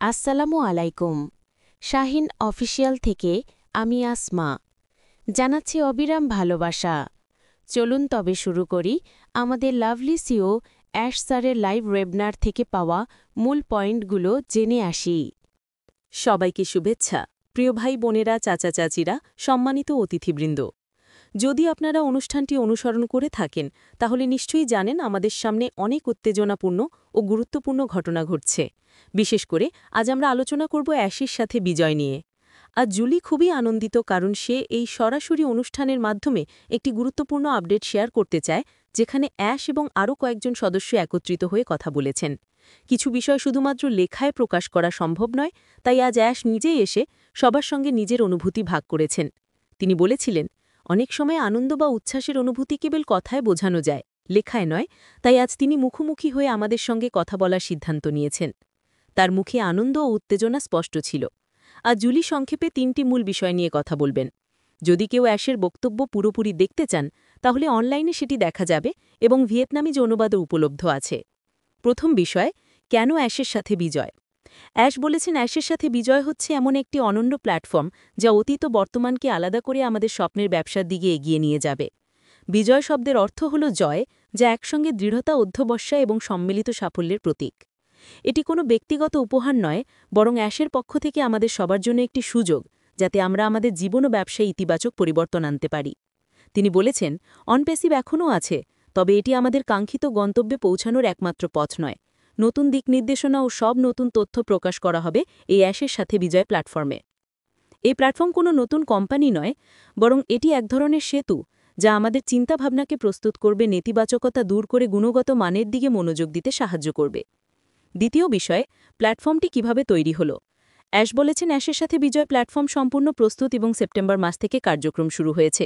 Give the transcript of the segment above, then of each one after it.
আসসালামু আলাইকুম। শাহিন অফিসিয়াল থেকে আমি আসমা জানাচ্ছি অবিরাম ভালোবাসা। চলুন তবে শুরু করি আমাদের লাভলি সিও অ্যাশ স্যারের লাইভ ওয়েবনার থেকে পাওয়া মূল পয়েন্টগুলো জেনে আসি। সবাইকে শুভেচ্ছা। প্রিয় ভাই বোনেরা, চাচা চাচিরা, সম্মানিত অতিথিবৃন্দ, যদি আপনারা অনুষ্ঠানটি অনুসরণ করে থাকেন তাহলে নিশ্চয়ই জানেন আমাদের সামনে অনেক উত্তেজনাপূর্ণ ও গুরুত্বপূর্ণ ঘটনা ঘটছে। বিশেষ করে আজ আমরা আলোচনা করব অ্যাশের সাথে বিজয় নিয়ে। আজ জুলি খুবই আনন্দিত, কারণ সে এই সরাসরি অনুষ্ঠানের মাধ্যমে একটি গুরুত্বপূর্ণ আপডেট শেয়ার করতে চায়, যেখানে অ্যাশ এবং আরও কয়েকজন সদস্য একত্রিত হয়ে কথা বলেছেন। কিছু বিষয় শুধুমাত্র লেখায় প্রকাশ করা সম্ভব নয়, তাই আজ অ্যাশ নিজেই এসে সবার সঙ্গে নিজের অনুভূতি ভাগ করেছেন। তিনি বলেছিলেন, অনেক সময় আনন্দ বা উচ্ছ্বাসের অনুভূতি কেবল কথায় বোঝানো যায়, লেখায় নয়। তাই আজ তিনি মুখোমুখি হয়ে আমাদের সঙ্গে কথা বলার সিদ্ধান্ত নিয়েছেন। তার মুখে আনন্দ ও উত্তেজনা স্পষ্ট ছিল। আজ জুলি সংক্ষেপে ৩টি মূল বিষয় নিয়ে কথা বলবেন। যদি কেউ অ্যাশের বক্তব্য পুরোপুরি দেখতে চান তাহলে অনলাইনে সেটি দেখা যাবে এবং ভিয়েতনামিজ অনুবাদও উপলব্ধ আছে। প্রথম বিষয়, কেন অ্যাশের সাথে বিজয়। অ্যাশ বলেছেন, অ্যাশের সাথে বিজয় হচ্ছে এমন একটি অনন্য প্ল্যাটফর্ম যা অতীত ও বর্তমানকে আলাদা করে আমাদের স্বপ্নের ব্যবসার দিকে এগিয়ে নিয়ে যাবে। বিজয় শব্দের অর্থ হল জয়, যা একসঙ্গে দৃঢ়তা, অধ্যবসায় এবং সম্মিলিত সাফল্যের প্রতীক। এটি কোনো ব্যক্তিগত উপহার নয়, বরং অ্যাশের পক্ষ থেকে আমাদের সবার জন্য একটি সুযোগ, যাতে আমরা আমাদের জীবন ও ব্যবসায় ইতিবাচক পরিবর্তন আনতে পারি। তিনি বলেছেন, অনপ্যাসিভ এখনও আছে, তবে এটি আমাদের কাঙ্ক্ষিত গন্তব্যে পৌঁছানোর একমাত্র পথ নয়। নতুন দিক নির্দেশনা ও সব নতুন তথ্য প্রকাশ করা হবে এই অ্যাশের সাথে বিজয় প্ল্যাটফর্মে। এই প্ল্যাটফর্ম কোনো নতুন কোম্পানি নয়, বরং এটি এক ধরনের সেতু, যা আমাদের চিন্তাভাবনাকে প্রস্তুত করবে, নেতিবাচকতা দূর করে গুণগত মানের দিকে মনোযোগ দিতে সাহায্য করবে। দ্বিতীয় বিষয়, প্ল্যাটফর্মটি কিভাবে তৈরি হল। অ্যাশ বলেছেন, অ্যাশের সাথে বিজয় প্ল্যাটফর্ম সম্পূর্ণ প্রস্তুত এবং সেপ্টেম্বর মাস থেকে কার্যক্রম শুরু হয়েছে।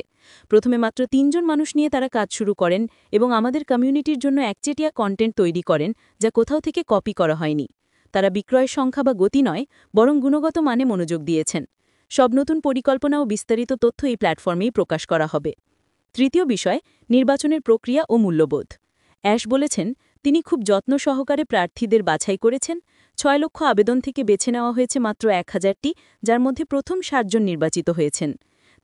প্রথমে মাত্র ৩ জন মানুষ নিয়ে তারা কাজ শুরু করেন এবং আমাদের কমিউনিটির জন্য একচেটিয়া কন্টেন্ট তৈরি করেন, যা কোথাও থেকে কপি করা হয়নি। তারা বিক্রয়ের সংখ্যা বা গতি নয়, বরং গুণগত মানে মনোযোগ দিয়েছেন। সব নতুন পরিকল্পনা ও বিস্তারিত তথ্য এই প্ল্যাটফর্মেই প্রকাশ করা হবে। তৃতীয় বিষয়, নির্বাচনের প্রক্রিয়া ও মূল্যবোধ। অ্যাশ বলেছেন, তিনি খুব যত্ন সহকারে প্রার্থীদের বাছাই করেছেন। ৬ লক্ষ আবেদন থেকে বেছে নেওয়া হয়েছে মাত্র ১,০০০টি, যার মধ্যে প্রথম ৬০ জন নির্বাচিত হয়েছেন।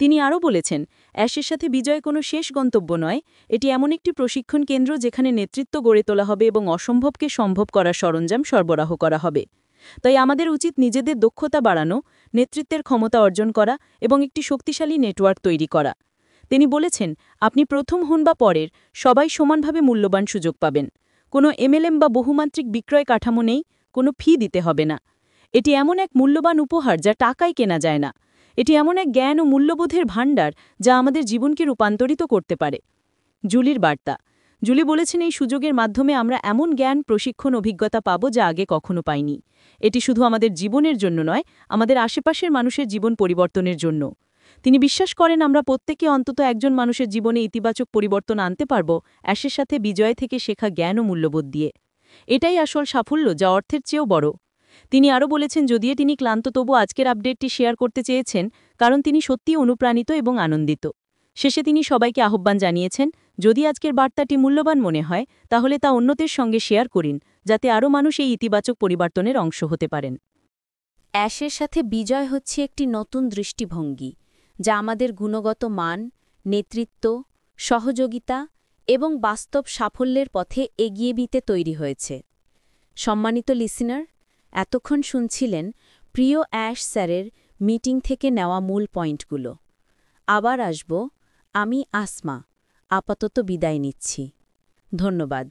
তিনি আরও বলেছেন, অ্যাশের সাথে বিজয় কোনো শেষ গন্তব্য নয়, এটি এমন একটি প্রশিক্ষণ কেন্দ্র যেখানে নেতৃত্ব গড়ে তোলা হবে এবং অসম্ভবকে সম্ভব করার সরঞ্জাম সরবরাহ করা হবে। তাই আমাদের উচিত নিজেদের দক্ষতা বাড়ানো, নেতৃত্বের ক্ষমতা অর্জন করা এবং একটি শক্তিশালী নেটওয়ার্ক তৈরি করা। তিনি বলেছেন, আপনি প্রথম হন বা পরের, সবাই সমানভাবে মূল্যবান সুযোগ পাবেন। কোনো এমএলএম বা বহুমাত্রিক বিক্রয় কাঠামো নেই, কোনো ফি দিতে হবে না। এটি এমন এক মূল্যবান উপহার যা টাকায় কেনা যায় না। এটি এমন এক জ্ঞান ও মূল্যবোধের ভাণ্ডার যা আমাদের জীবনকে রূপান্তরিত করতে পারে। জুলির বার্তা। জুলি বলেছেন, এই সুযোগের মাধ্যমে আমরা এমন জ্ঞান, প্রশিক্ষণ, অভিজ্ঞতা পাব যা আগে কখনো পাইনি। এটি শুধু আমাদের জীবনের জন্য নয়, আমাদের আশেপাশের মানুষের জীবন পরিবর্তনের জন্য। তিনি বিশ্বাস করেন, আমরা প্রত্যেকে অন্তত একজন মানুষের জীবনে ইতিবাচক পরিবর্তন আনতে পারব অ্যাশের সাথে বিজয় থেকে শেখা জ্ঞান ও মূল্যবোধ দিয়ে। এটাই আসল সাফল্য, যা অর্থের চেয়েও বড়। তিনি আরও বলেছেন, যদিও তিনি ক্লান্ত, তবু আজকের আপডেটটি শেয়ার করতে চেয়েছেন, কারণ তিনি সত্যিই অনুপ্রাণিত এবং আনন্দিত। শেষে তিনি সবাইকে আহ্বান জানিয়েছেন, যদি আজকের বার্তাটি মূল্যবান মনে হয় তাহলে তা অন্যদের সঙ্গে শেয়ার করুন, যাতে আরও মানুষ এই ইতিবাচক পরিবর্তনের অংশ হতে পারেন। অ্যাশের সাথে বিজয় হচ্ছে একটি নতুন দৃষ্টিভঙ্গি, যা আমাদের গুণগত মান, নেতৃত্ব, সহযোগিতা এবং বাস্তব সাফল্যের পথে এগিয়ে দিতে তৈরি হয়েছে। সম্মানিত লিসেনার, এতক্ষণ শুনছিলেন প্রিয় অ্যাশ স্যারের মিটিং থেকে নেওয়া মূল পয়েন্টগুলো। আবার আসব, আমি আসমা। আপাতত বিদায় নিচ্ছি। ধন্যবাদ।